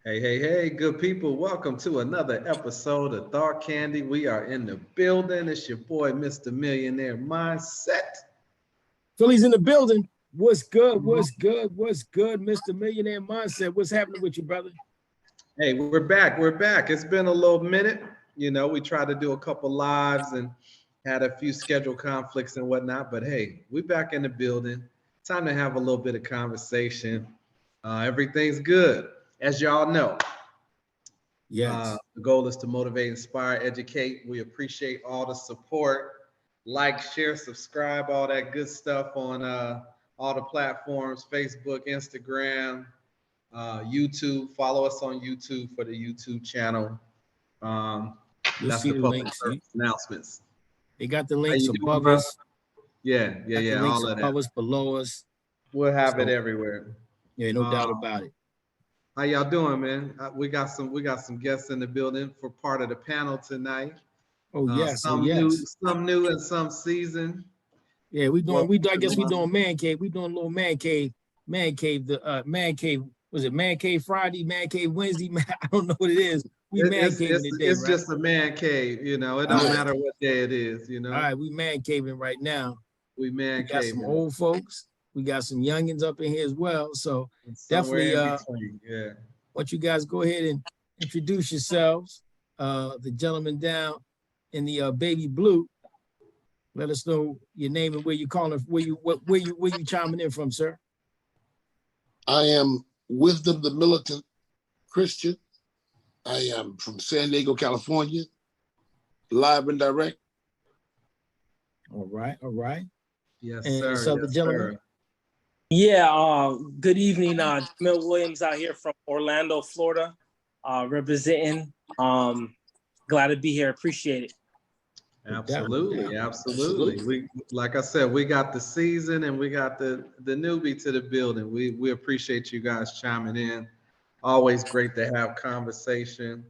Hey, good people. Welcome to another episode of Thought Candy. We are in the building. It's your boy, Mr. Millionaire Mindset. Philly's in the building. What's good? What's good? What's good, Mr. Millionaire Mindset? What's happening with you, brother? Hey, we're back. We're back. It's been a little minute. You know, we tried to do a couple lives and had a few schedule conflicts and whatnot. But hey, we're back in the building. Time to have a little bit of conversation. Everything's good. As y'all know, Yes. the goal is to motivate, inspire, educate. We appreciate all the support. Like, share, subscribe, all that good stuff on all the platforms, Facebook, Instagram, YouTube. Follow us on YouTube for the YouTube channel. You'll That's see the the public links. announcements. They got the How links you doing, above bro? us. Yeah, Got the links all of that. above us, below us. We'll have it So, everywhere. yeah, no doubt about it. How y'all doing, man? We got some guests in the building for part of the panel tonight. Oh yes, Some new, and some seasoned. Yeah, I guess we Welcome. doing man cave. We doing a little man cave. Man cave. Was it man cave Friday? Man cave Wednesday? I don't know what it is. We man caving today, It's right? just a man cave, you know. It don't matter what day it is, you know. All right, we man caving right now. We man got caving. some old folks. We got some youngins up in here as well. So definitely, yeah. why don't you guys go ahead and introduce yourselves. The gentleman down in the baby blue. Let us know your name and where you calling, where you chiming in from, sir. I am Wisdom the Militant Christian. I am from San Diego, California, live and direct. All right. Yes, and sir. So the gentleman. Sir. Yeah, good evening. Jamil Williams out here from Orlando, Florida, representing. Glad to be here. Appreciate it. Absolutely. We, like I said, we got the season and we got the newbie to the building. We appreciate you guys chiming in. Always great to have conversation,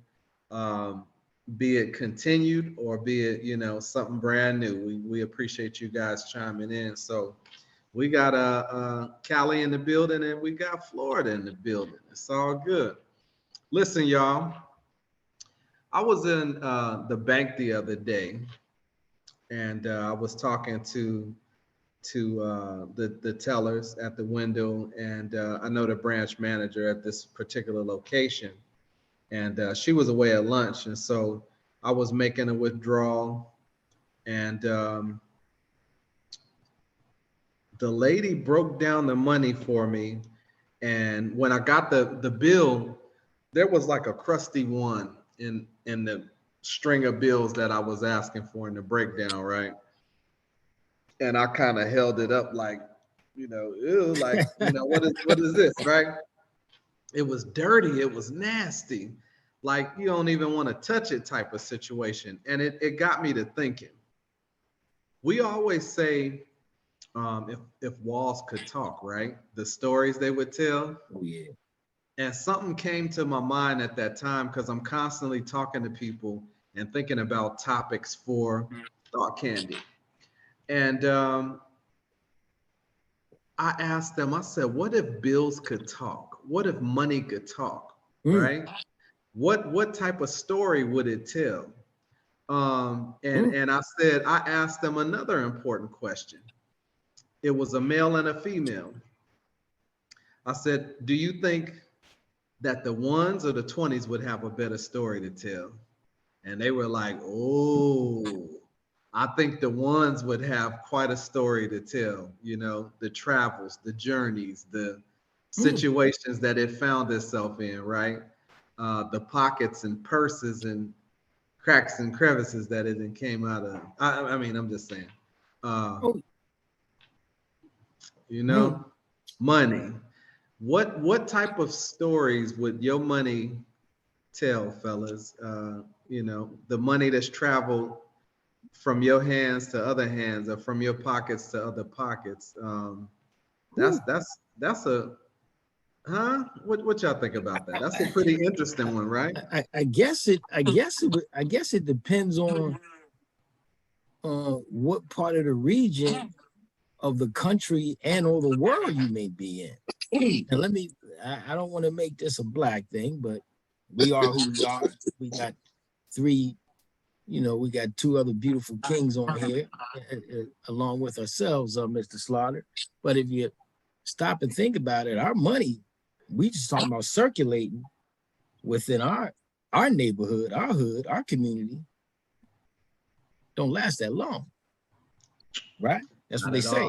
be it continued or be it, you know, something brand new. We appreciate you guys chiming in. So we got Cali in the building and we got Florida in the building. It's all good. Listen, y'all, I was in the bank the other day and I was talking to the tellers at the window, and I know the branch manager at this particular location, and she was away at lunch, and so I was making a withdrawal, and the lady broke down the money for me, and when I got the bill, there was like a crusty one in the string of bills that I was asking for in the breakdown, right? And I kind of held it up like, you know, ew, like, you know, what is this, right? It was dirty, it was nasty, like you don't even want to touch it type of situation. And it got me to thinking. We always say, if walls could talk, right? The stories they would tell. Oh yeah. And something came to my mind at that time because I'm constantly talking to people and thinking about topics for Thought Candy. And I asked them, I said, what if bills could talk? What if money could talk, right? What type of story would it tell? And I said, I asked them another important question. It was a male and a female. I said, do you think that the ones or the 20s would have a better story to tell? And they were like, oh, I think the ones would have quite a story to tell, you know, the travels, the journeys, the situations that it found itself in, right? The pockets and purses and cracks and crevices that it came out of. I mean, I'm just saying, you know, money. What type of stories would your money tell, fellas? You know, the money that's traveled from your hands to other hands, or from your pockets to other pockets. That's a what y'all think about that? That's a pretty interesting one, right? I guess it depends on what part of the region of the country and or the world you may be in. And I don't want to make this a black thing, but we are who we are. We got three, we got two other beautiful kings on here, along with ourselves, Mr. Slaughter. But if you stop and think about it, our money, we just talking about circulating within our neighborhood, our hood, our community, don't last that long, right? That's what they say.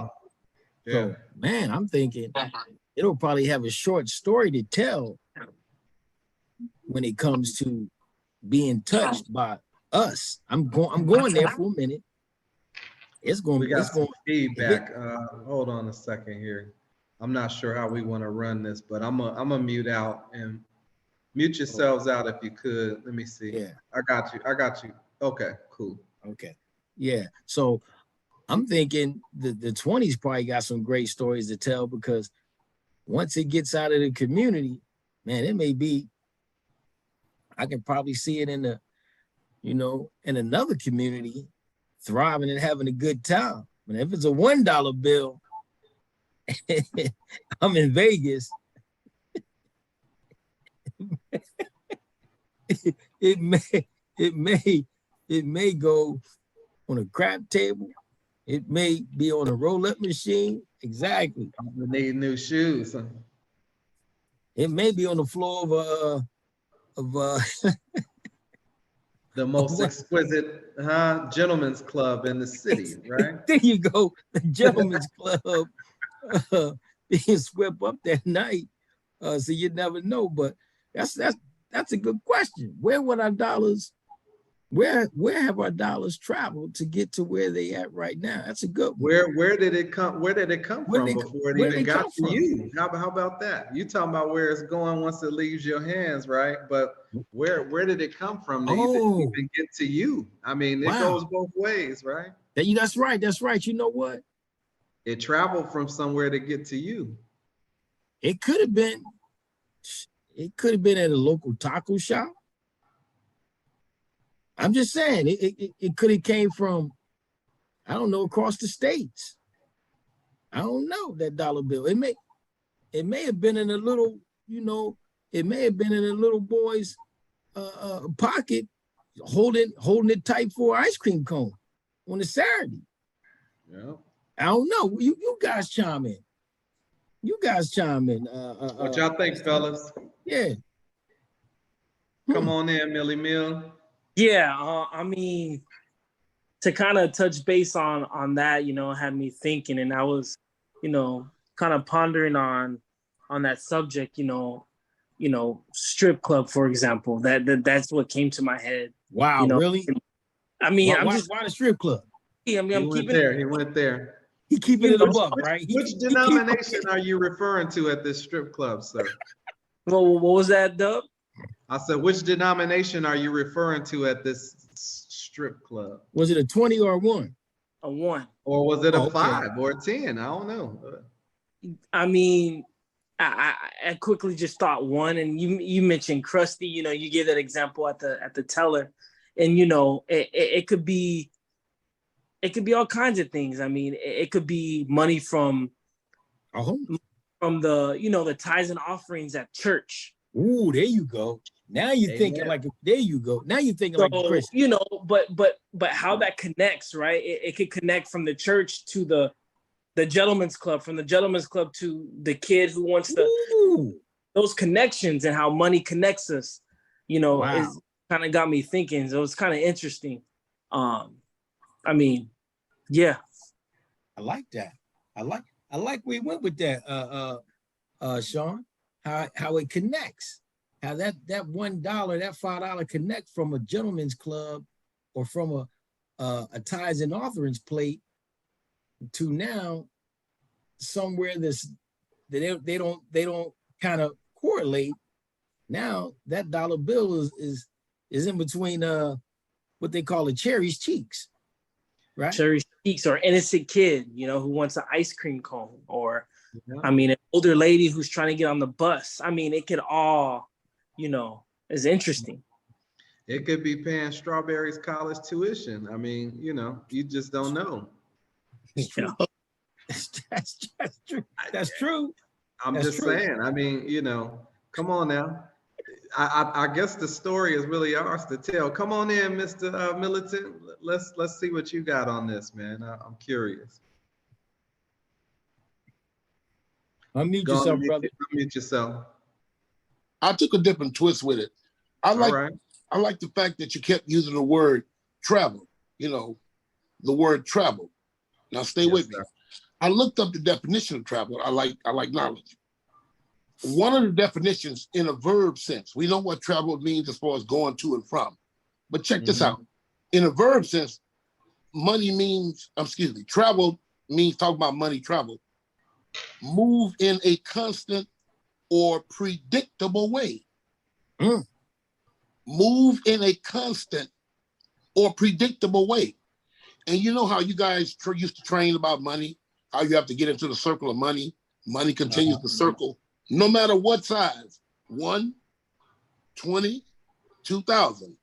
Yeah. So, man, I'm thinking it'll probably have a short story to tell when it comes to being touched by us. I'm going there for a minute. We got some feedback. Hold on a second here. I'm not sure how we want to run this, but I'm a mute out and mute yourselves out if you could. Let me see. Yeah. I got you. Okay, cool. Okay. Yeah. So I'm thinking the 20s probably got some great stories to tell, because once it gets out of the community, man, it may be, I can probably see it in in another community thriving and having a good time. But if it's a $1 bill, I'm in Vegas, it may go on a crap table. It may be on a roll-up machine. Exactly. We need new shoes. It may be on the floor of the most exquisite gentleman's club in the city, right? There you go, the gentleman's club being swept up that night. So you never know, but that's a good question. Where would our dollars? Where have our dollars traveled to get to where they at right now? That's a good one. Where did it come from before it even got to you? How about that? You talking about where it's going once it leaves your hands, right? But where did it come from to even get to you? I mean, it goes both ways, right? That's right. That's right. You know what? It traveled from somewhere to get to you. It could have been at a local taco shop. I'm just saying, it could have came from, I don't know, across the states. I don't know, that dollar bill. It may have been in a little, it may have been in a little boy's pocket, holding it tight for an ice cream cone on a Saturday. Yeah. I don't know. You guys chime in. What y'all think, fellas? Yeah. Come on in, Millie Mill. Yeah, I mean, to kind of touch base on that, had me thinking, and I was, kind of pondering on that subject, strip club, for example. That's what came to my head. Wow, really? I mean, why the strip club? I'm keeping there. He went there. He keeping it a buck, right? Which denomination are you referring to at this strip club, sir? Well, what was that, Dub? I said, which denomination are you referring to at this strip club? Was it a 20 or a 1? A 1. Or was it a 5 or a 10? I don't know. I mean, I quickly just thought 1, and you mentioned Krusty. You gave that example at the teller, and it could be all kinds of things. I mean, it could be money from the the tithes and offerings at church. Ooh, there you go. Now you're thinking like there you go. Now you're thinking like a Christian. But how that connects, right? It could connect from the church to the gentleman's club, from the gentleman's club to the kid who wants to. Those connections and how money connects us, is kind of got me thinking. So it's kind of interesting. I mean, yeah. I like that. I like where we went with that, Sean. How it connects. How that $1, that $5 connect from a gentleman's club or from a tithes and offerings plate to now somewhere that they don't kind of correlate. Now that dollar bill is in between what they call a cherry's cheeks, right? Cherry's cheeks, or innocent kid, who wants an ice cream cone, or I mean, an older lady who's trying to get on the bus. I mean, it could all, is interesting. It could be paying Strawberry's college tuition. I mean, you just don't know. It's true. That's true. That's true. I'm That's just true. saying. I mean, come on now. I guess the story is really ours to tell. Come on in, Mr. Militant. Let's see what you got on this, man. I'm curious. Unmute Go on, yourself, brother. unmute yourself. I took a different twist with it. I All like right. I like the fact that you kept using the word travel. The word travel. Now stay Yes, with me. sir. I looked up the definition of travel. I like knowledge. One of the definitions in a verb sense, we know what travel means as far as going to and from. But check this out. In a verb sense, travel means, talking about money, travel. Move in a constant or predictable way. Mm. Move in a constant or predictable way. And you know how you guys used to train about money, how you have to get into the circle of money. Money continues to circle, no matter what size, 1, 20, 2,000.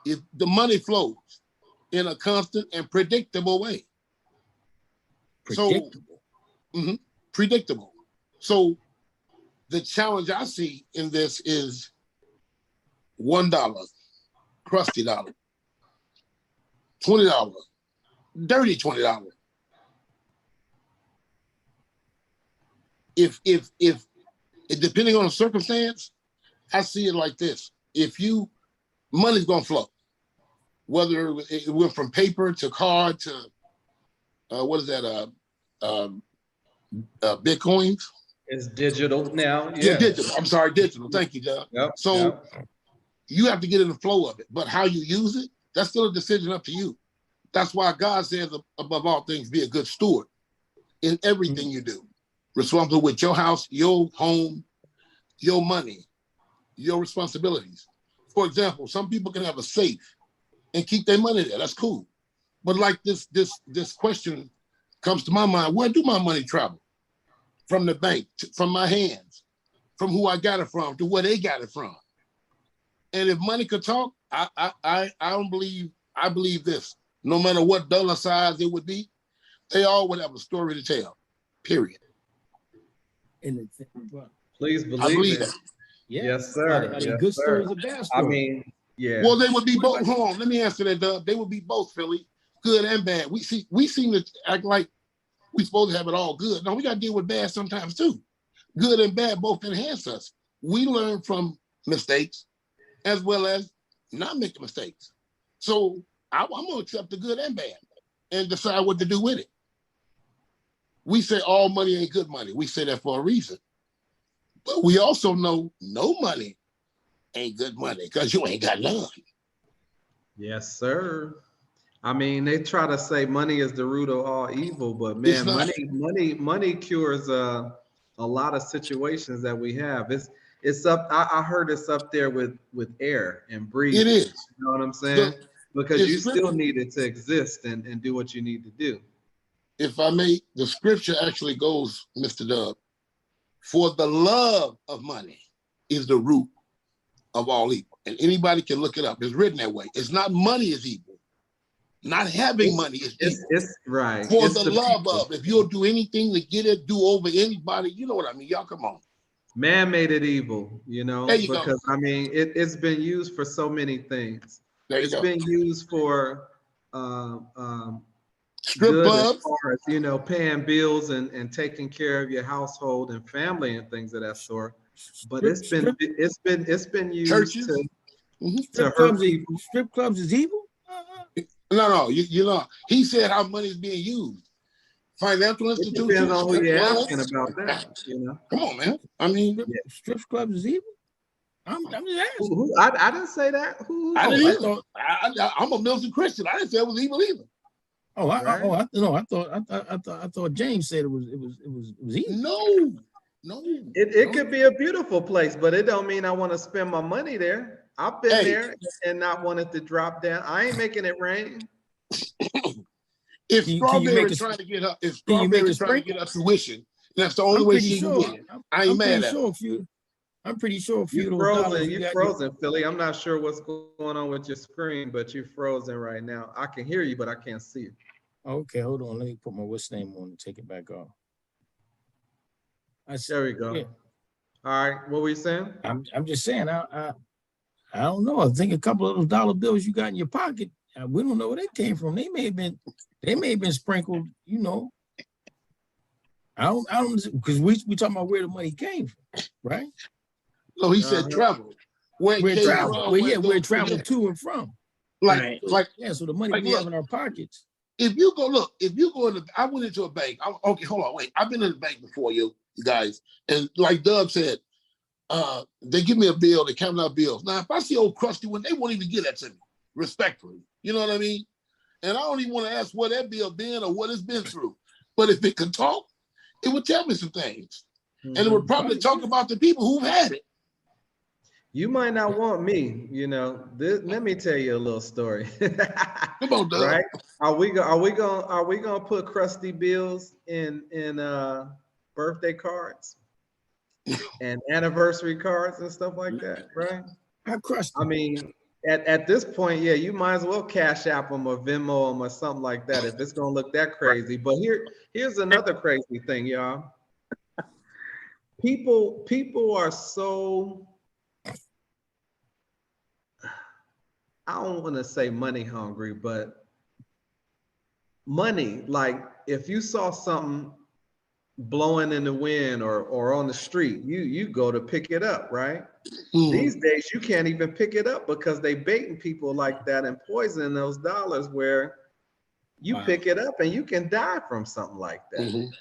If the money flows in a constant and predictable way. Predictable. So, predictable. So the challenge I see in this is $1, crusty dollar, $20, dirty $20. If depending on the circumstance, I see it like this. Money's gonna flow, whether it went from paper to card to what is that? Bitcoins. It's digital now. Yeah, Yeah. digital. I'm sorry, digital. Thank you, Doug. Yep. So yep. you have to get in the flow of it, but how you use it, that's still a decision up to you. That's why God says, above all things, be a good steward in everything you do. Responsible with your house, your home, your money, your responsibilities. For example, some people can have a safe and keep their money there. That's cool. But like this question comes to my mind: where do my money travel? From the bank, from my hands, from who I got it from, to where they got it from. And if money could talk, I don't believe. I believe this. No matter what dollar size it would be, they all would have a story to tell. Period. Please I believe believe it. it. Yeah. Yes, sir. Are they Yes, good sir. stories or bad I stories? mean, yeah. Well, they would be What both. about- Hold on, let me answer that, Doug. They would be both, Philly, good and bad. We seem to act like we supposed to have it all good. No, we got to deal with bad sometimes too. Good and bad both enhance us. We learn from mistakes as well as not making mistakes. So I'm going to accept the good and bad and decide what to do with it. We say all money ain't good money. We say that for a reason. But we also know no money ain't good money because you ain't got none. Yes, sir. I mean, they try to say money is the root of all evil, but It's man, not. money cures a lot of situations that we have. It's up. I heard it's up there with air and breathing. It is. You know what I'm saying? Because it's you still need it to exist and do what you need to do. If I may, the scripture actually goes, Mr. Dub, for the love of money is the root of all evil. And anybody can look it up. It's written that way. It's not money is evil. Not having money is evil. It's right. For it's the love people. of, if you'll do anything to get it, do over anybody, you know what I mean? Y'all come on. Man made it evil, There you go. because I mean, it's been used for so many things. There you It's go. been used for Strip good as clubs. far as, paying bills and taking care of your household and family and things of that sort. But it's been used Churches. to hurt people. Strip clubs is evil? No, you know. He said how money is being used. Financial It institutions. depends on who strip you're clubs. asking about that, Come on, man. I mean, Strip clubs is evil? I'm just asking. I didn't say that. Who I said didn't that? either. I'm a militant Christian. I didn't say it was evil either. I thought James said it was evil. No. It could be a beautiful place, but it don't mean I want to spend my money there. I've been there and not wanted to drop down. I ain't making it rain. If Strawberry trying to get up, tuition, that's the only way she can get it. I ain't mad at her. I'm pretty sure a few You of those frozen, dollars you frozen, Philly. I'm not sure what's going on with your screen, but you're frozen right now. I can hear you, but I can't see you. Okay, hold on. Let me put my what's name on and take it back off. There we go. Yeah. All right, what were you saying? I'm just saying, I don't know. I think a couple of those dollar bills you got in your pocket, we don't know where they came from. They may have been sprinkled, you know. I don't, because we talking about where the money came from, right? No, he said travel. Where it came from, where it traveled to and from. Like, so the money we have in our pockets. If you go I went into a bank. Okay, hold on, wait. I've been in the bank before, you guys, and like Dub said, they give me a bill, they count out bills. Now, if I see old crusty one, they won't even give that to me, respectfully. You know what I mean? And I don't even want to ask what that bill been or what it's been through. But if it could talk, it would tell me some things. And it would probably talk about the people who've had it. You might not want me, you know. Let me tell you a little story. Come on, Doug. Right? Are we gonna put crusty bills in birthday cards and anniversary cards and stuff like that, right? How crusty? I mean, at this point, yeah, you might as well Cash App them or Venmo them or something like that if it's gonna look that crazy. But here's another crazy thing, y'all. People are so, I don't want to say money hungry, but money, like if you saw something blowing in the wind or on the street, you go to pick it up, right? These days you can't even pick it up because they baiting people like that and poisoning those dollars where you pick it up and you can die from something like that.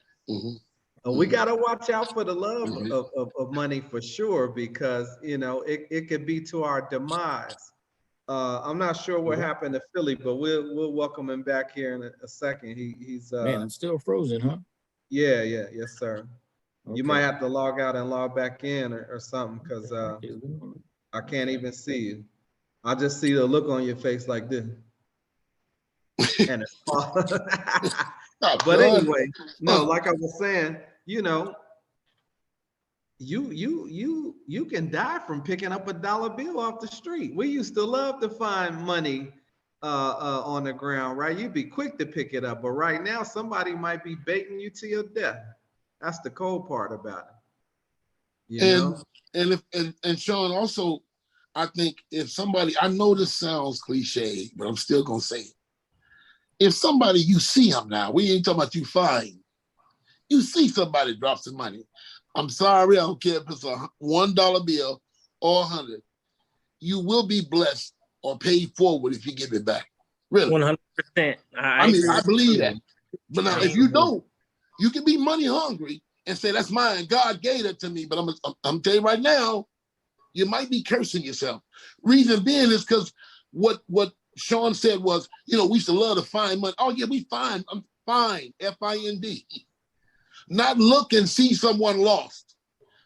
We got to watch out for the love of money for sure, because you know it could be to our demise. I'm not sure what happened to Philly, but we'll welcome him back here in a second. He's man, I'm still frozen, huh? Yeah, yes, sir. Okay. You might have to log out and log back in or something, because I can't even see you. I just see the look on your face like this. And it's but anyway, no, like I was saying, you know, you can die from picking up a dollar bill off the street. We used to love to find money on the ground, right? You'd be quick to pick it up, but right now somebody might be baiting you to your death. That's the cold part about it. You know? And Sean, also, I think if somebody, I know this sounds cliche, but I'm still gonna say it. If somebody, you see them now, we ain't talking about you find. You see somebody drop some money. I'm sorry, I don't care if it's a $1 bill or 100. You will be blessed or paid forward if you give it back. Really. 100%. I believe that. But now, if you don't, you can be money hungry and say, that's mine. God gave it to me. But I'm telling you right now, you might be cursing yourself. Reason being is because what Sean said was, you know, we used to love to find money. Oh, yeah, we find. I'm fine. F-I-N-D. Not look and see someone lost.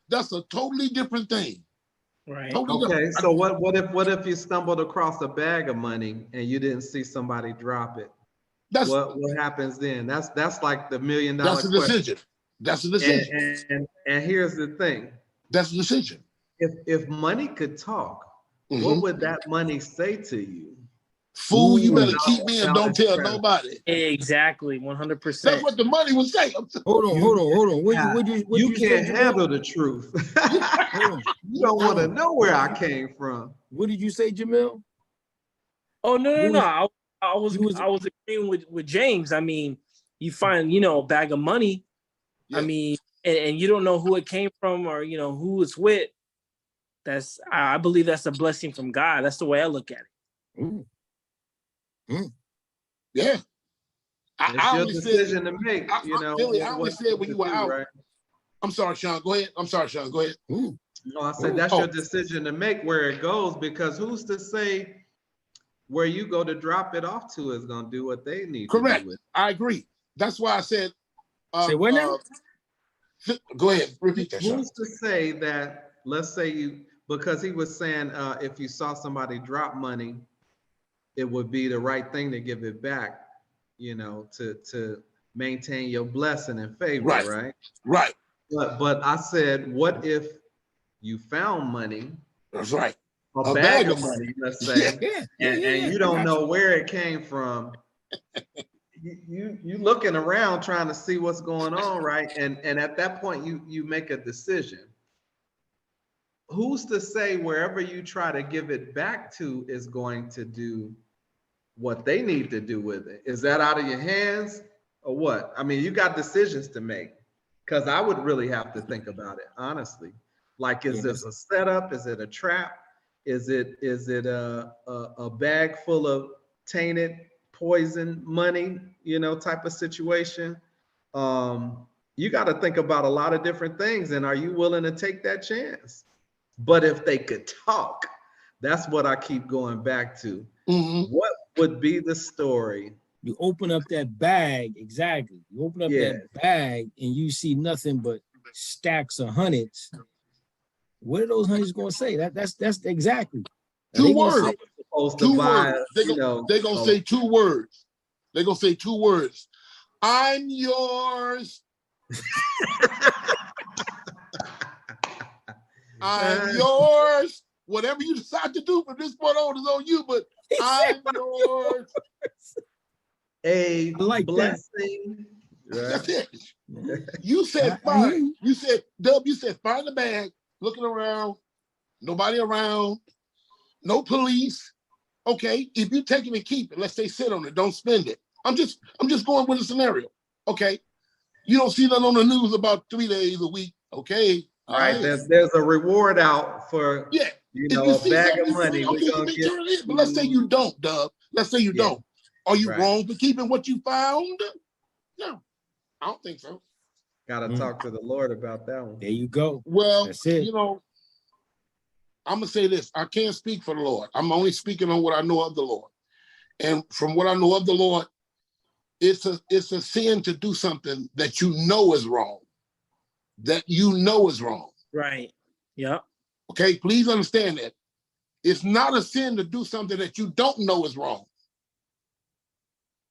That's a totally different thing. Right. Totally okay. different. So what if you stumbled across a bag of money and you didn't see somebody drop it? What happens then? That's like the $1 million question. That's a decision. That's a decision. And here's the thing. That's a decision. If money could talk, what would that money say to you? Fool, you better keep me and don't tell nobody. Exactly, 100%. That's what the money would say. Hold on. You can't handle the truth. You don't want to know where I came from. What did you say, Jamil? Oh no. I was agreeing with James. I mean, you find, you know, a bag of money. Yeah. I mean, and you don't know who it came from or, you know, who it's with. I believe that's a blessing from God. That's the way I look at it. Yeah. It's your decision to make. You know, Billy, I only said when you were out. Right? I'm sorry, Sean. Go ahead. Go ahead. No, I said that's your decision to make where it goes, because who's to say where you go to drop it off to is going to do what they need to do with it. I agree. That's why I said. Say what now? Go ahead. Repeat that. Who's to say that? Let's say you, because he was saying if you saw somebody drop money, it would be the right thing to give it back, you know, to maintain your blessing and favor, right? Right. But I said, what if you found money? That's right. A bag of money, let's say, and you don't know where it came from. you looking around trying to see what's going on, right? And at that point, you make a decision. Who's to say wherever you try to give it back to is going to do what they need to do with it? Is that out of your hands or what? I mean, you got decisions to make, because I would really have to think about it, honestly. Like, is this a setup? Is it a trap? Is it a bag full of tainted poison money, type of situation? You got to think about a lot of different things. And are you willing to take that chance? But if they could talk, that's what I keep going back to. What would be the story? You open up that bag, exactly. You open up that bag and you see nothing but stacks of hundreds. What are those hundreds going to say? That's exactly. Two words. Two words. They're going to say 2 words. They're going to say 2 words. I'm yours. I'm yours. Whatever you decide to do from this point on is on you, but I'm yours. A blessing. That's it. You said fine. You said, Dub, you said find the bag, looking around, nobody around, no police. Okay, if you take it and keep it, let's say sit on it, don't spend it. I'm just going with a scenario. Okay. You don't see that on the news about 3 days a week. Okay. Right. There's a reward out for a bag of money. But let's say you don't, Dub. Let's say you don't. Are you wrong for keeping what you found? No, I don't think so. Got to talk to the Lord about that one. There you go. Well, I'm going to say this. I can't speak for the Lord. I'm only speaking on what I know of the Lord. And from what I know of the Lord, it's a sin to do something that you know is wrong. That you know is wrong. Right. Yeah. Okay, please understand that. It's not a sin to do something that you don't know is wrong.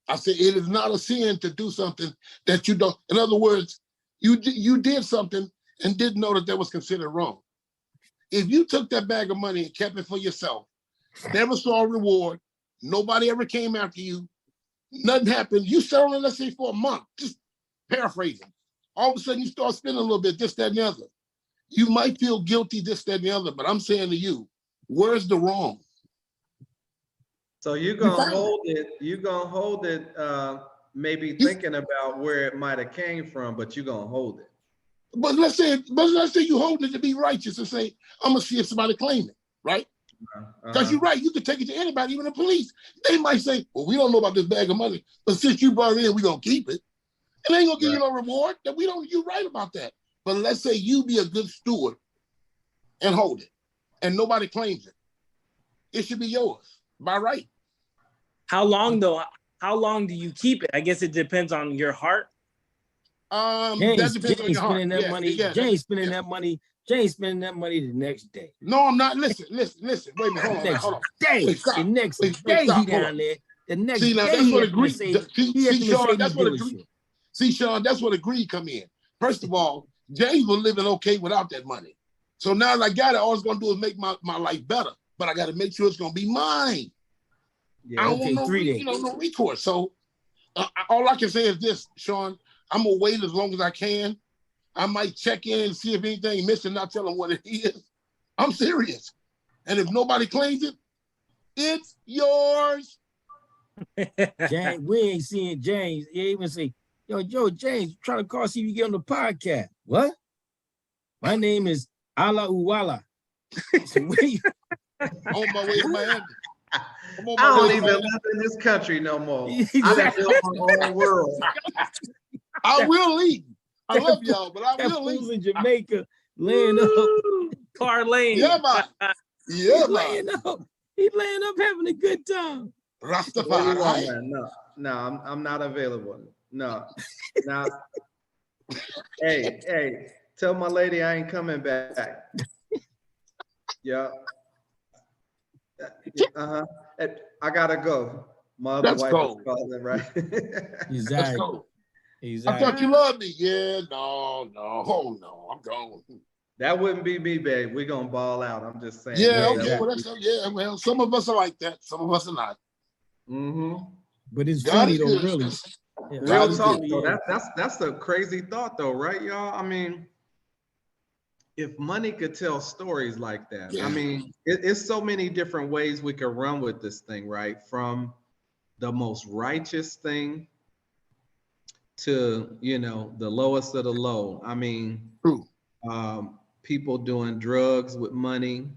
I said it is not a sin to do something that you don't. In other words, you did something and didn't know that was considered wrong. If you took that bag of money and kept it for yourself, never saw a reward, nobody ever came after you, nothing happened, you sat on it, let's say for a month, just paraphrasing. All of a sudden you start spending a little bit, this, that, and the other. You might feel guilty, this, that, and the other, but I'm saying to you, where's the wrong? So you're gonna hold it, maybe thinking about where it might have came from, but you're gonna hold it. But let's say you hold it to be righteous and say, I'm gonna see if somebody claim it, right? Because you're right, you could take it to anybody, even the police. They might say, well, we don't know about this bag of money, but since you brought it in, we're gonna keep it. And they ain't gonna give you no reward. That you're right about that. But let's say you be a good steward and hold it, and nobody claims it. It should be yours by right. How long though? How long do you keep it? I guess it depends on your heart. James spending that money. James spending that money. James spending that money the next day. No, I'm not. Listen. Wait a minute. Hold on. The next day he down there. The next day that's what agreed. See, Sean, that's what agreed come in. First of all, James was living okay without that money. So now that I got it, all it's gonna do is make my life better. But I got to make sure it's gonna be mine. Yeah, I don't want no recourse. So all I can say is this, Sean. I'm gonna wait as long as I can. I might check in and see if anything missing, not tell them what it is. I'm serious. And if nobody claims it, it's yours. James, we ain't seeing James. He even say, yo, James, trying to call, see if you get on the podcast. What? My name is Ala Uwala. So on my way to Miami. I don't even live in this country no more. I live in my own world. I will leave. I love y'all, but I will leave. In Jamaica, laying up. Parlaying. Yeah, man. Yeah, man. He's laying up having a good time. Rastafari. No, I'm not available. No. Now, hey, tell my lady I ain't coming back. Yeah. I gotta go. My other wife is calling, right? Exactly. I thought you loved me. Yeah, no, I'm gone. That wouldn't be me, babe. We're gonna ball out. I'm just saying. Yeah, okay. Well, some of us are like that. Some of us are not. But it's God funny is though, good. really. Yeah, Real God is talk good. though. yeah. That's a crazy thought though, right, y'all? I mean, if money could tell stories like that, I Yeah. mean, it's so many different ways we could run with this thing, right? From the most righteous thing to, you know, the lowest of the low. I mean, True. people doing drugs with money,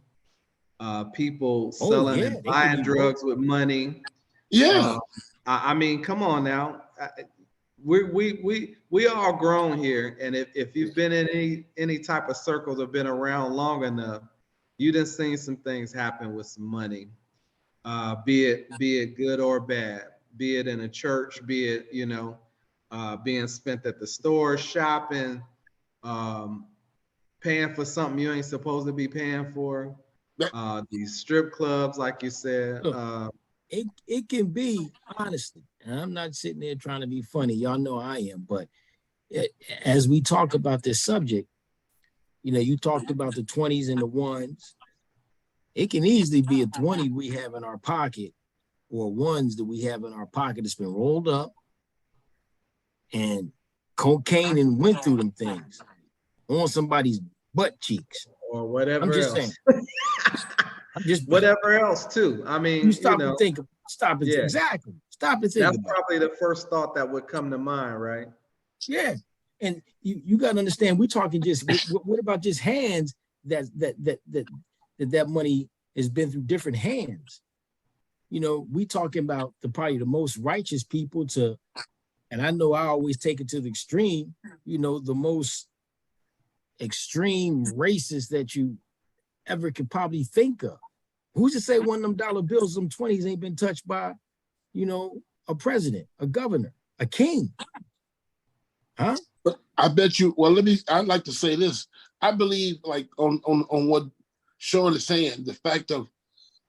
people Oh selling yeah, and they can buying be broke. drugs with money. Yeah. I mean, come on now. We all grown here, and if you've been in any type of circles or been around long enough, you done seen some things happen with some money, be it good or bad, be it in a church, be it being spent at the store, shopping, um, paying for something you ain't supposed to be paying for. These strip clubs, like you said. Look, it can be, honestly, and I'm not sitting there trying to be funny. Y'all know I am, but as we talk about this subject, you talked about the 20s and the ones. It can easily be a 20 we have in our pocket or ones that we have in our pocket that's been rolled up and cocaine and went through them things on somebody's butt cheeks. Or whatever I'm just else. saying. I'm just Whatever else too. I mean, you stop and think. Stop and yeah. exactly. Stop and think. That's about probably the first thought that would come to mind, right? Yeah, and you got to understand. We're talking just what about just hands that money has been through different hands. We talking about probably the most righteous people to, and I know I always take it to the extreme. The most extreme racist that you ever could probably think of. Who's to say one of them dollar bills, them 20s ain't been touched by, a president, a governor, a king? Huh? But I bet you, well, I'd like to say this. I believe like on what Sean is saying, the fact of,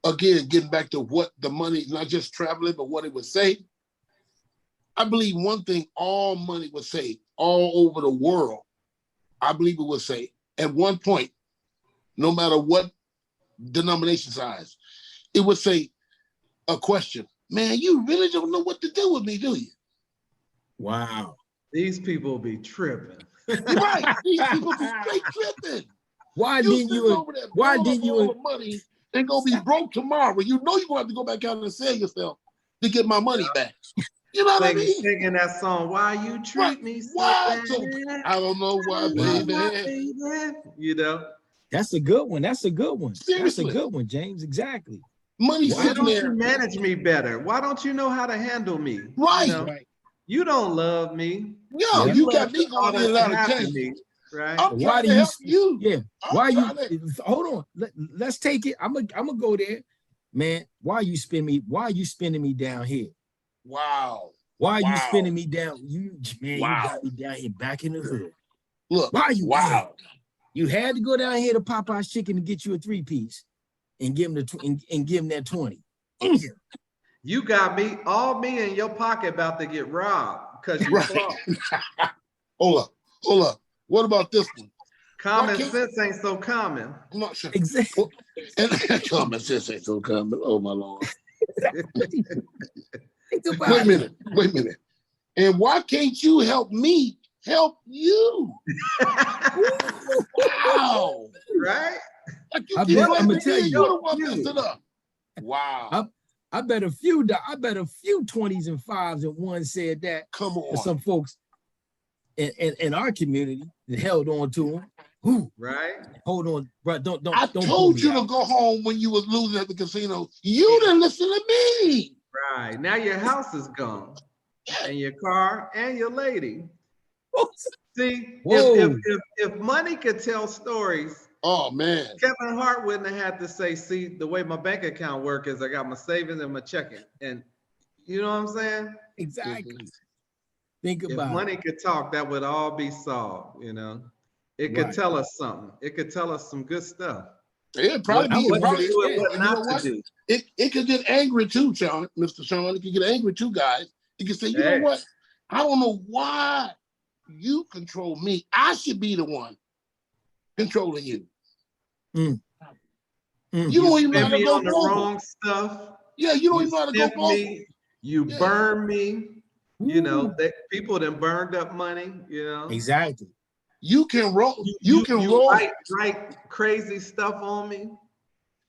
again, getting back to what the money, not just traveling, but what it would say. I believe one thing all money would say all over the world, I believe it would say at one point, no matter what denomination size, it would say a question. Man, you really don't know what to do with me, do you? Wow. These people be tripping. Right. These people be straight tripping. Why didn't you? Why didn't you? Money and gonna be broke tomorrow. You know you're gonna have to go back out and sell yourself to get my money back. You know what I mean? Singing that song, "Why You Treat Me So Bad? I don't know why, baby. That's a good one. That's a good one. Seriously. That's a good one, James. Exactly. Money Why sitting don't there. you manage me better? Why don't you know how to handle me? Right. Right. You don't love me. Yo, you got me going in and out of cash. Right? I'm trying to help you. Yeah. Why you? Hold on. Let's take it. I'm gonna go there, man. Why you spending me down here? Wow. Why are you spending me down? You got me down here back in the hood. Look. Why you? Wow. You had to go down here to Popeye's Chicken to get you a 3-piece and give him give him that 20. You got me in your pocket about to get robbed because you flawed. Hold up. What about this one? Common sense ain't so common. I'm not sure. Exactly. Common sense ain't so common. Oh my Lord. Wait a minute. And why can't you help me help you? Wow. Right? Like I'm gonna tell you. It up. Wow. I bet a few 20s and 5s and 1s said that. Come on. And some folks in our community that held on to them. Who? Right. Hold on, bro. Don't. I told you to go home when you was losing at the casino. You didn't listen to me. Right. Now your house is gone, and your car, and your lady. See, if money could tell stories, oh man, Kevin Hart wouldn't have had to say, "See, the way my bank account works is I got my savings and my checking," and you know what I'm saying? Exactly. Think about if money could talk, that would all be solved. It could tell us something. It could tell us some good stuff. It probably do. It could get angry too, Sean, Mr. Sean. It could get angry too, guys. It could say, you know what? I don't know why you control me. I should be the one controlling you. You don't even know how to go on the wrong stuff. Yeah, you don't even know how to go both. You Yeah. burn me. You know, Ooh, people that burned up money, you know. exactly. You can roll. You You you can you roll. write crazy stuff on me.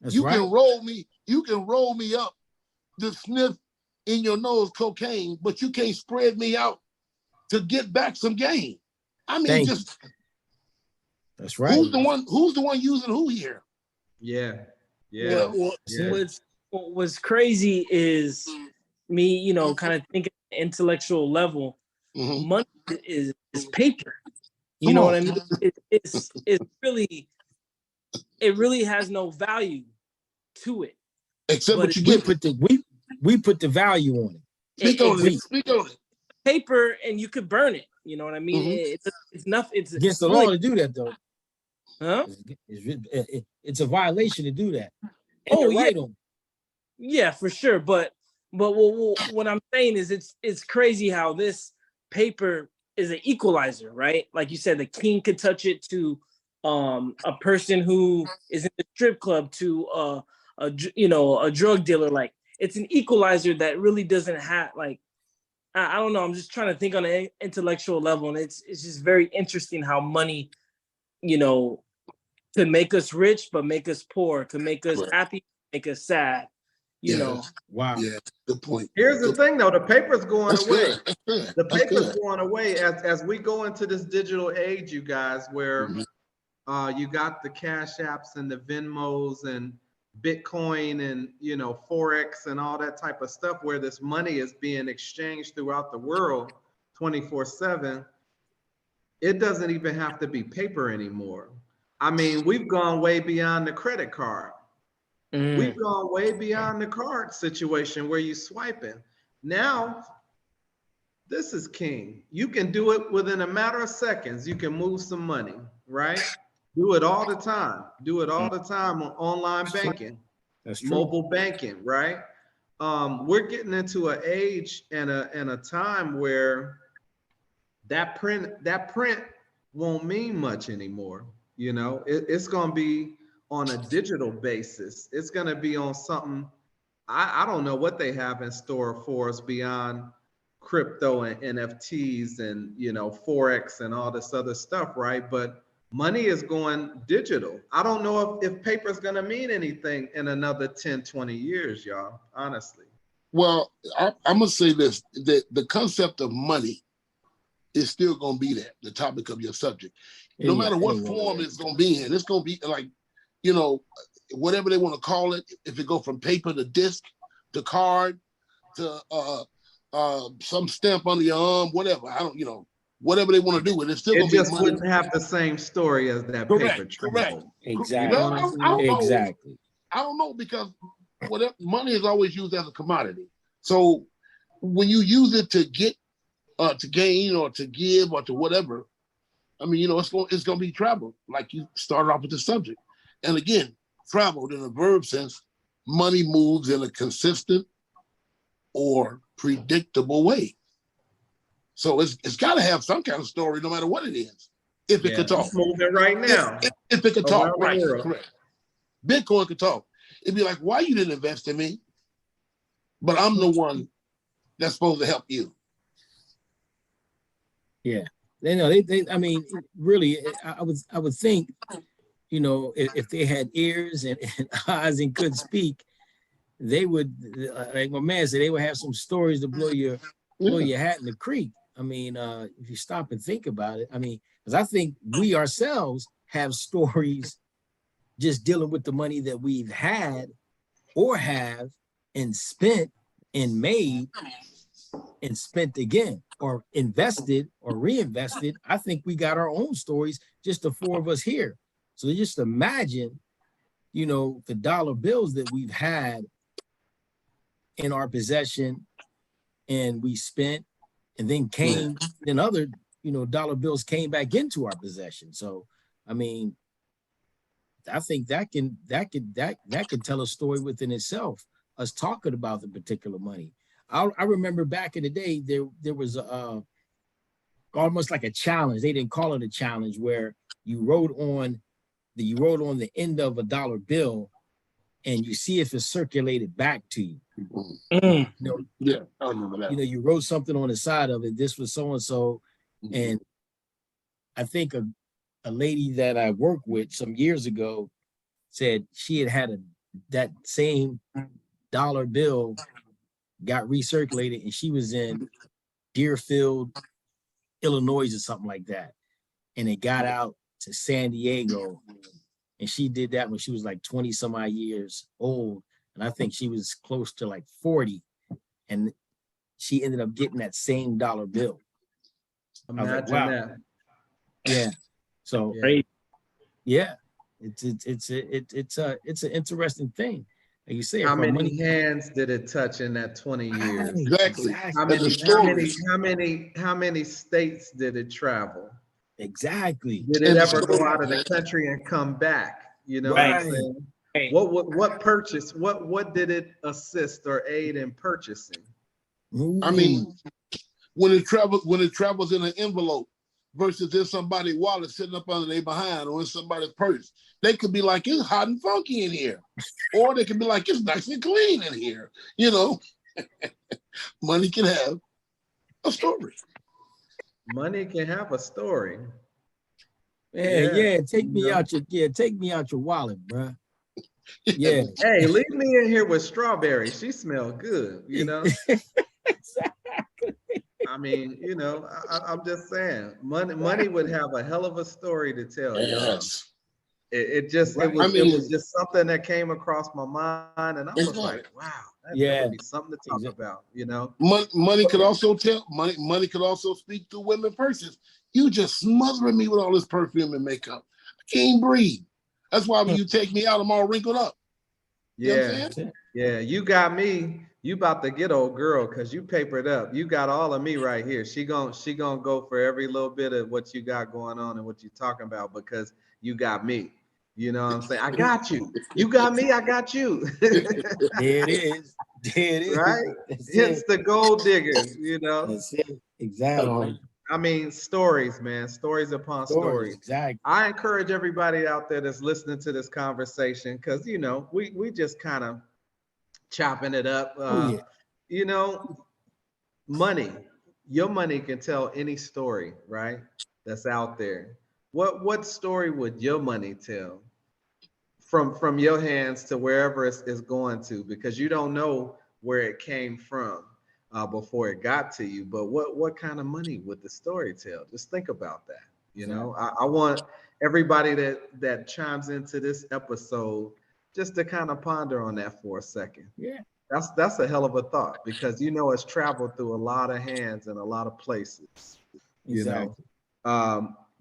That's You right. can roll me. You can roll me up to sniff in your nose cocaine, but you can't spread me out to get back some gain. I mean, Thank you. just That's right. Who's the one using who here? Yeah. You Yeah. know. Yeah. What's crazy is me, kind of thinking at an intellectual level. Mhm. Money is paper. You Come know what on. I mean? It really has no value to it. Except But what you We give it. put the we put the value on it. Speak on it's it. Speak on it. paper, and you could burn it. You know what I mean? Mhm. It's nothing. It's Against the really, law to do that though. huh? It's a violation to do that. And Oh you're yeah, right. though. Yeah, for sure. But what I'm saying is it's crazy how this paper is an equalizer, right? Like you said, the king could touch it to a person who is in the strip club to a drug dealer. Like it's an equalizer that really doesn't have like I don't know. I'm just trying to think on an intellectual level, and it's just very interesting how money, you know, could make us rich but make us poor, could make us Right. happy, make us sad. You Yeah. know. Wow. Yeah. Good point. Here's the thing though, the paper's going That's away. good. That's good. The That's paper's good. going away as we go into this digital age, you guys, where you got the Cash Apps and the Venmos and Bitcoin and Forex and all that type of stuff where this money is being exchanged throughout the world 24/7. It doesn't even have to be paper anymore. I mean, we've gone way beyond the credit card. We've gone way beyond the card situation where you swiping. Now, this is king. You can do it within a matter of seconds. You can move some money, right? Do it all the time. Do it all the time on online banking, That's true. mobile banking, right? We're getting into an age and a time where that print won't mean much anymore. It's going to be on a digital basis. It's going to be on something. I don't know what they have in store for us beyond crypto and NFTs and Forex and all this other stuff, right? But money is going digital. I don't know if paper is going to mean anything in another 10, 20 years, y'all, honestly. Well, I'm gonna say this: the concept of money is still gonna be there, the topic of your subject. No matter what form it's gonna be in, it's gonna be like, whatever they want to call it. If it go from paper to disc to card to some stamp under your arm, whatever. I don't, whatever they want to do with it, it's still It gonna be just money. wouldn't have the same story as that Correct. paper Correct. trail. Exactly. Well, I don't know. Exactly. I don't know because whatever money is always used as a commodity. So when you use it to get to gain or to give or to whatever, I mean, it's gonna be travel, like you started off with the subject. And again, traveled in a verb sense, money moves in a consistent or predictable way. So it's got to have some kind of story, no matter what it is. If it could talk, It's moving right now if it could talk, around the right? world. Correct. Bitcoin could talk. It'd be like, why you didn't invest in me? But I'm the one that's supposed to help you. Yeah. I mean, really, I would think, if they had ears and eyes and could speak, they would, like my man said, they would have some stories to blow your hat in the creek. I mean, if you stop and think about it, I mean, because I think we ourselves have stories just dealing with the money that we've had or have and spent and made and spent again or invested or reinvested. I think we got our own stories, just the four of us here. So just imagine, the dollar bills that we've had in our possession and we spent and then then other, dollar bills came back into our possession. So, I mean, I think that could tell a story within itself, us talking about the particular money. I remember back in the day, there was almost like a challenge. They didn't call it a challenge, where you wrote on the end of a dollar bill and you see if it's circulated back to you. Mm. You know, Yeah, I remember that. you wrote something on the side of it. This was so and so, and I think a lady that I worked with some years ago said she had that same dollar bill got recirculated, and she was in Deerfield, Illinois, or something like that, and it got out to San Diego, and she did that when she was like 20 some odd years old, and I think she was close to like 40, and she ended up getting that same dollar bill. Imagine wow. that. Yeah. So Yeah. it's an interesting thing. Like you say, How if our many money hands did it touch in that 20 years? Exactly. How And the many stories. how many states did it travel? exactly. Did it And the ever go stories, out of the man. country and come back? You know Right. what I'm saying? Right. What purchase? What did it assist or aid in purchasing? I mean, when it travels in an envelope versus in somebody's wallet sitting up under their behind or in somebody's purse, they could be like, it's hot and funky in here. Or they could be like, it's nice and clean in here. You know, money can have a story. Money can have a story. yeah, take me out your wallet, bro. Yeah. Hey, leave me in here with strawberry. She smelled good, you know. I mean, I'm just saying, money would have a hell of a story to tell, y'all. Yes. It just Right. it was just something that came across my mind, and I was like, wow, that would be something to talk about, you know. Money could also tell. Money could also speak to women purses. You just smothering me with all this perfume and makeup. I can't breathe. That's why when you take me out, I'm all wrinkled up. You know what I'm saying? Yeah, you got me. You about to get old girl because you papered up. You got all of me right here. She gonna go for every little bit of what you got going on and what you talking about because you got me. You know what I'm saying? I got you. You got me. I got you. There it is. There it is. Right? Hence the gold diggers. You know. That's it. Exactly. I mean, stories, man. Stories upon stories. Exactly. I encourage everybody out there that's listening to this conversation because we just kind of chopping it up. You know, money. Your money can tell any story, right? That's out there. What story would your money tell from your hands to wherever it's going to? Because you don't know where it came from before it got to you. But what kind of money would the story tell? Just think about that. You know, I want everybody that chimes into this episode just to kind of ponder on that for a second. Yeah. That's a hell of a thought because it's traveled through a lot of hands and a lot of places. Exactly.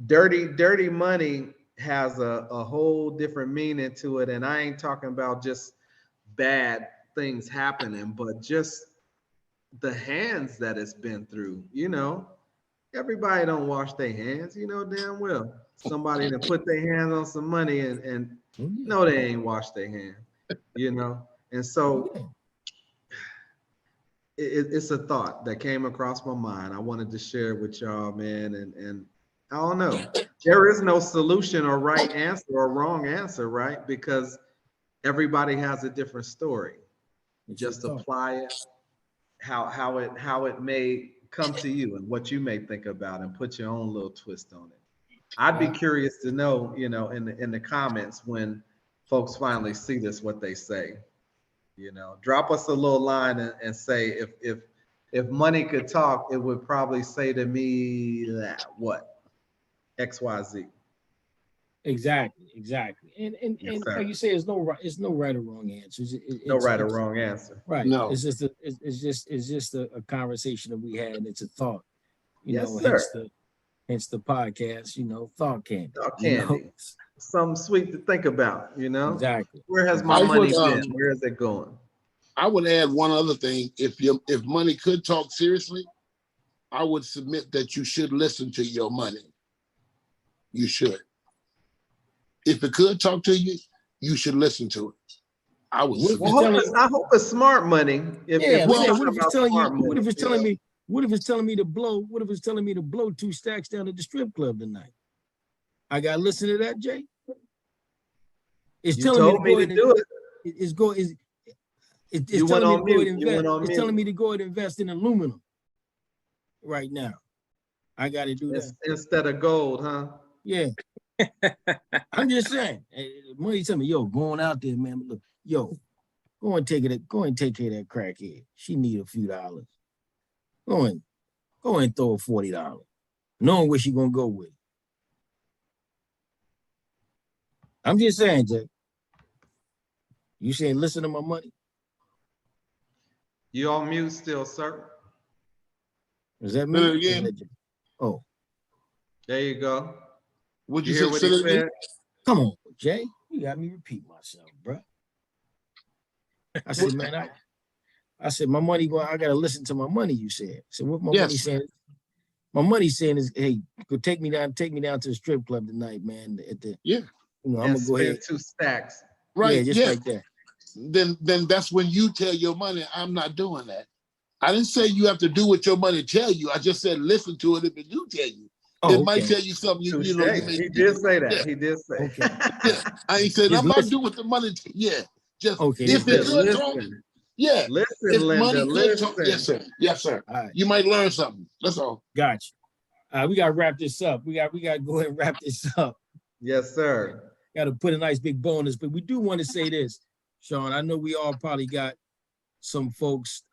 Dirty money has a whole different meaning to it, and I ain't talking about just bad things happening, but just the hands that it's been through. Everybody don't wash their hands. Damn well somebody that put their hands on some money and no, they ain't washed their hand. And so. It's a thought that came across my mind. I wanted to share it with y'all, man. And I don't know. There is no solution or right answer or wrong answer, right? Because everybody has a different story. Just apply it how it may come to you and what you may think about and put your own little twist on it. I'd be curious to know, in the comments when folks finally see this, what they say. Drop us a little line and say if money could talk, it would probably say to me that what XYZ. Exactly. And Yes, like you say, it's no right or wrong answer. No right or wrong answer. Right. No. It's just a conversation that we had, and it's a thought. Yes, sir. Hence the podcast. Thought candy. Thought candy. Something sweet to think about. Exactly. Where has my money been? Where is it going? I would add one other thing. If money could talk seriously, I would submit that you should listen to your money. You should. If it could talk to you, you should listen to it. I would. I hope it's smart money. What if it's telling me to blow? What if it's telling me to blow 2 stacks down at the strip club tonight? I gotta listen to that, Jay. It's telling me to do it. It's You went telling me on to go ahead mute. and You went invest. on It's telling me mute. to go ahead and invest in aluminum right now. I got to do that. Instead of gold, huh? Yeah. I'm just saying. Money tell me, yo, going out there, man. Look, yo, go and take care of that crackhead. She need a few dollars. Go and throw her $40. Knowing where she gonna go with. I'm just saying, Jay. You saying listen to my money? You on mute still, sir? Is that Say me? that again. Oh, There you go. What'd You you hear say? what Say he that again? said? come on, Jay. You got me repeat myself, bro. I said, man, I said my money going. I gotta listen to my money. You said. So what my money Yes. saying? My money saying is, hey, go take me down to the strip club tonight, man. At the, Yeah. I'm And gonna go spend ahead. 2 stacks. Right. Yeah, just Yeah. like that. Then that's when you tell your money, I'm not doing that. I didn't say you have to do what your money tell you. I just said listen to it if it do tell you. Oh, It might okay. tell you something you Touche. know you may. He did say that. Yeah. He did say. Okay. Yeah. I ain't saying Just I'm about to listen. do what the money. Yeah. Just Okay, if just it's listen. good, Tony. Listen. Yeah. Listen, If Linda. money good, Tony. Listen. Yes, sir. Yes, sir. All right, You might learn something. That's all. gotcha. We gotta wrap this up. We gotta go ahead and wrap this up. Yes, sir. Got to put a nice big bonus, but we do want to say this, Sean. I know we all probably got some folks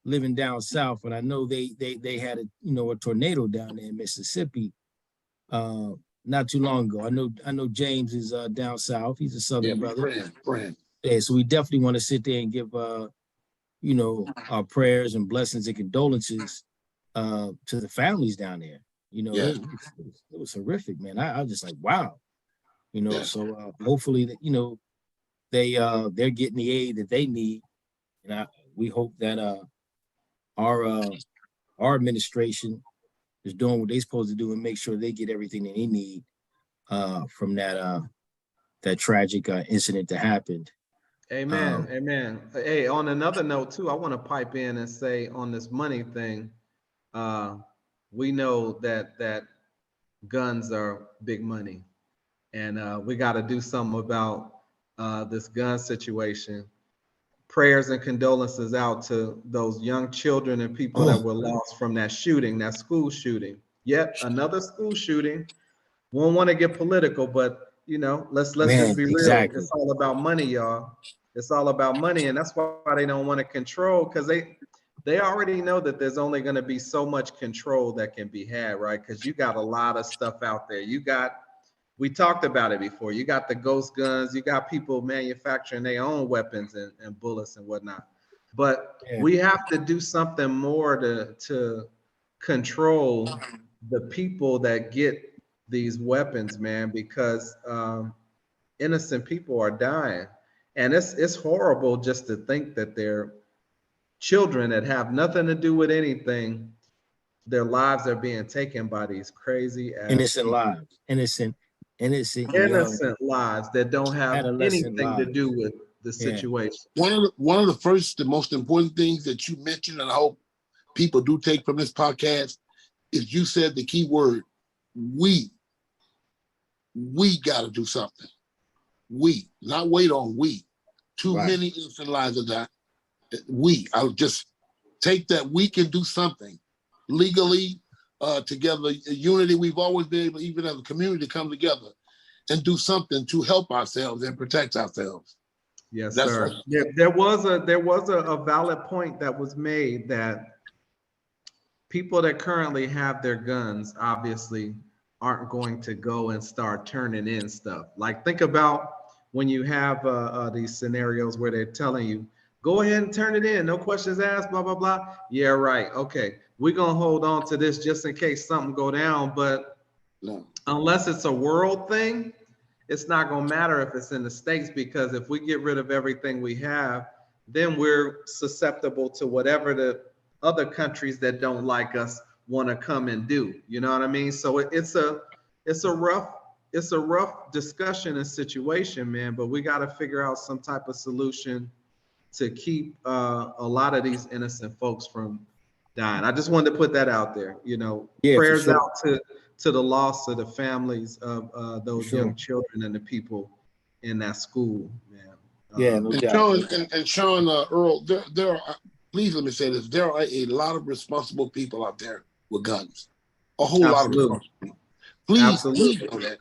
living down south, and I know they had a tornado down there in Mississippi not too long ago. I know James is down south. He's a Yeah, Southern brother. praying. Yeah, so we definitely want to sit there and give our prayers and blessings and condolences to the families down there. Yeah. It was horrific, man. I was just like, wow. Yeah. So hopefully that they're getting the aid that they need, and we hope that our administration is doing what they're supposed to do and make sure they get everything that they need from that tragic incident that happened. Amen. Amen. Hey, on another note too, I want to pipe in and say on this money thing, we know that guns are big money, and we got to do something about this gun situation. Prayers and condolences out to those young children and people that were lost from that shooting, that school shooting. Yet another school shooting. Won't want to get political, but let's just be real. Exactly. It's all about money, y'all. It's all about money, and that's why they don't want to control, because they already know that there's only going to be so much control that can be had, right? Because you got a lot of stuff out there. We talked about it before. You got the ghost guns. You got people manufacturing their own weapons and bullets and whatnot. But we have to do something more to control the people that get these weapons, man, because innocent people are dying. And it's horrible just to think that they're children that have nothing to do with anything. Their lives are being taken by these crazy ass Innocent people. lives, innocent young Lives that don't have adolescent anything to lives. do with the situation. One of the first, the most important things that you mentioned, and I hope people do take from this podcast, is you said the key word, we got to do something. We, not wait on we. Too many innocent lives are dying. I'll just take that we can do something legally, together, unity. We've always been able, even as a community, to come together and do something to help ourselves and protect ourselves. Yes, sir. There was a valid point that was made that people that currently have their guns obviously aren't going to go and start turning in stuff. Like, think about when you have these scenarios where they're telling you, go ahead and turn it in, no questions asked, blah, blah, blah. Yeah, right. Okay, we're going to hold on to this just in case something go down. But unless it's a world thing, it's not going to matter if it's in the States, because if we get rid of everything we have, then we're susceptible to whatever the other countries that don't like us want to come and do. You know what I mean? So it's a rough discussion and situation, man, but we got to figure out some type of solution to keep a lot of these innocent folks from dying. I just wanted to put that out there. Prayers out to the loss of the families of those young children and the people in that school, man. Yeah, no And doubt. Sean and Sean Earl, there are, please let me say this, there are a lot of responsible people out there with guns. A whole lot of Absolutely. responsible people. Please Absolutely. know that.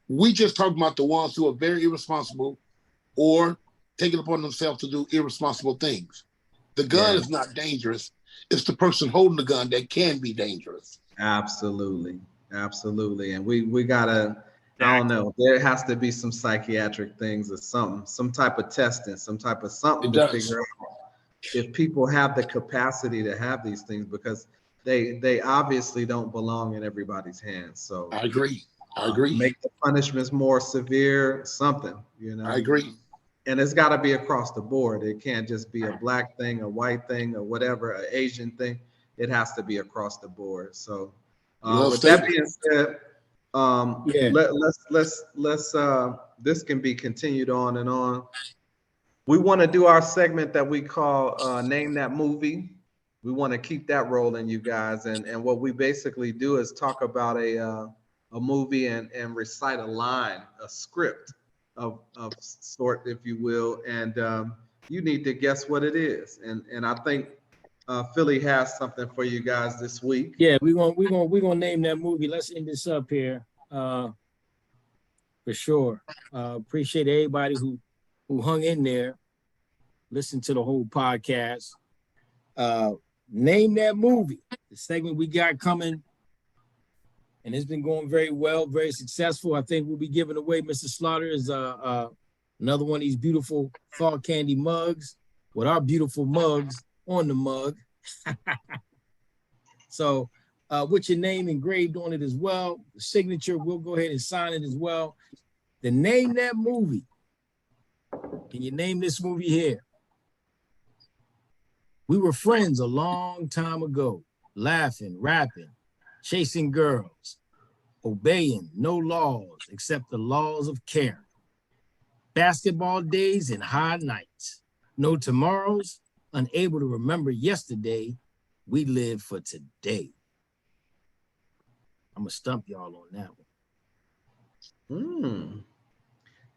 We just talk about the ones who are very irresponsible or taking upon themselves to do irresponsible things. The gun Yeah. is not dangerous. It's the person holding the gun that can be dangerous. Absolutely. Absolutely. And we gotta, I don't know, there has to be some psychiatric things or something, some type of testing, some type of something It to does. figure out if people have the capacity to have these things, because they obviously don't belong in everybody's hands. So I agree. I agree. make the punishments more severe, something, you know. I agree. And it's got to be across the board. It can't just be a black thing, a white thing, or whatever, an Asian thing. It has to be across the board. So, Well with that stated. being said, Yeah. let's this can be continued on and on. We want to do our segment that we call Name That Movie. We want to keep that rolling, you guys. And what we basically do is talk about a movie and recite a line, a script of sort, if you will. And you need to guess what it is. And I think Philly has something for you guys this week. Yeah, we're gonna name that movie. Let's end this up here. For sure. Appreciate everybody who hung in there, listened to the whole podcast. Name that movie. The segment we got coming, and it's been going very well, very successful. I think we'll be giving away, Mr. Slaughter, is another one of these beautiful Thought Candy mugs with our beautiful mugs on the mug. So with your name engraved on it as well, the signature, we'll go ahead and sign it as well. The Name That Movie. Can you name this movie here? We were friends a long time ago, laughing, rapping, chasing girls, obeying no laws except the laws of caring. Basketball days and high nights, no tomorrows, unable to remember yesterday. We live for today. I'm gonna stump y'all on that one.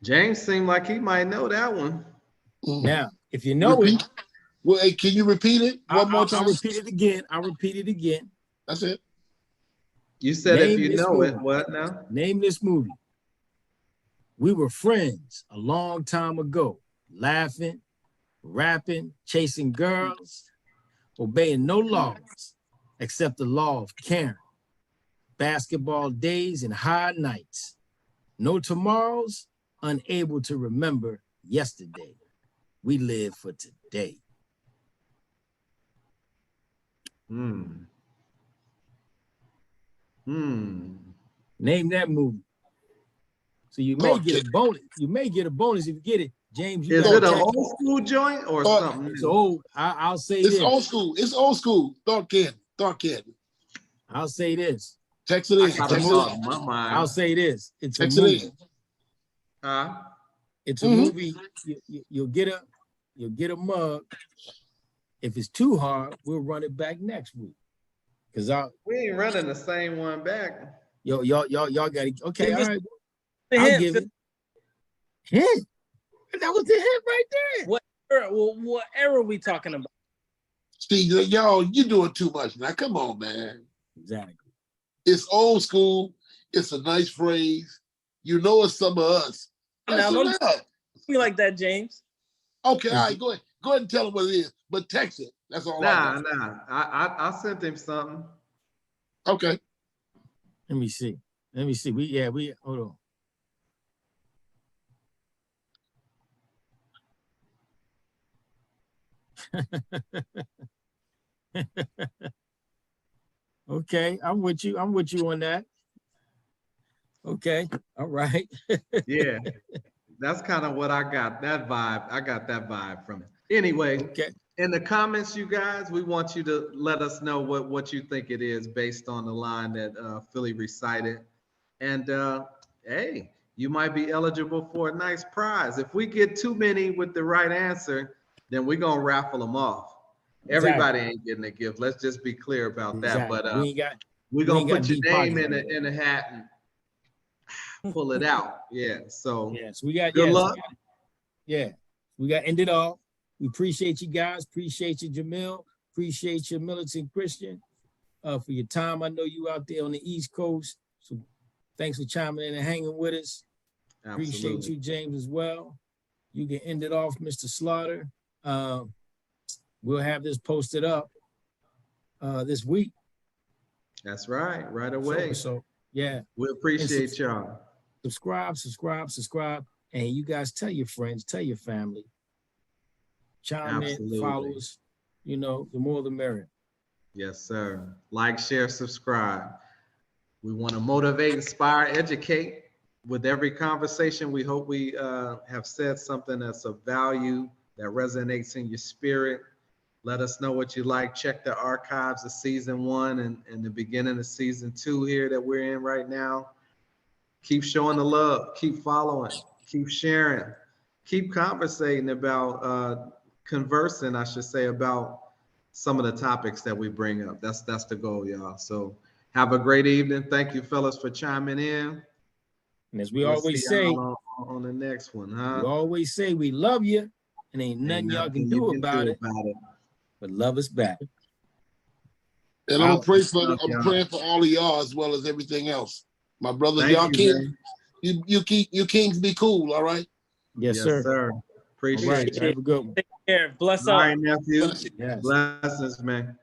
James seemed like he might know that one. Now, if you know Repeat. it, Well, hey, can you repeat it one more time? I'll repeat it again. I'll repeat it again. That's it. You said Name if you this know movie. it, what now? Name this movie. We were friends a long time ago, laughing, rapping, chasing girls, obeying no laws except the law of caring. Basketball days and high nights, no tomorrows, unable to remember yesterday. We live for today. Name that movie. So you may get a bonus. You may get a bonus if you get it. James, you Is got it an old school joint or something? It's old. I'll say It's this. old school. It's old school. Thought Candy. I'll say this. Text it in. I'll say this. It's Text a movie. It's a movie. You'll get a mug. If it's too hard, we'll run it back next week. Cause we ain't running the same one back. Y'all got it. Okay, all right. I'll I'll give it. Hint. That was the hint right there. What era are we talking about? See, y'all, you're doing too much now. Come on, man. Exactly. It's old school. It's a nice phrase. You know it's some of us. Now, don't me like that, James. Okay, all right, go ahead. Go ahead and tell him what it is, but text it. That's all. I sent him something. Okay. Let me see. We hold on. Okay, I'm with you on that. Okay, all right. Yeah, that's kind of what I got. That vibe. I got that vibe from it. Anyway, okay. In the comments, you guys, we want you to let us know what you think it is based on the line that Philly recited. And hey, you might be eligible for a nice prize. If we get too many with the right answer, then we're gonna raffle them off. Everybody ain't getting a gift. Let's just be clear about that. But we're gonna put your name in a hat and pull it out. Yeah. So yes, we got good luck. Yeah. We got to end it off. We appreciate you guys. Appreciate you, Jamil. Appreciate you, Militant Christian, for your time. I know you out there on the East Coast. So thanks for chiming in and hanging with us. Absolutely. Appreciate you, James, as well. You can end it off, Mr. Slaughter. We'll have this posted up this week. That's right. Right away. So yeah. We appreciate y'all. Subscribe. And you guys tell your friends, tell your family. Chime in, follow us. You know, the more the merrier. Yes, sir. Like, share, subscribe. We want to motivate, inspire, educate. With every conversation, we hope we have said something that's of value, that resonates in your spirit. Let us know what you like. Check the archives of season 1 and the beginning of season 2 here that we're in right now. Keep showing the love. Keep following. Keep sharing. Keep conversating about, conversing, I should say, about some of the topics that we bring up. That's the goal, y'all. So have a great evening. Thank you, fellas, for chiming in. And as we always say, on the next one, huh? We always say we love you, and ain't nothing y'all can do about it. But love us back. And I'm praying for all of y'all as well as everything else. My brothers, you kings be cool, all right? Yes, sir. Appreciate you. Have a good one. Take care. Bless up. All right, nephew. Yes. Blessings, man.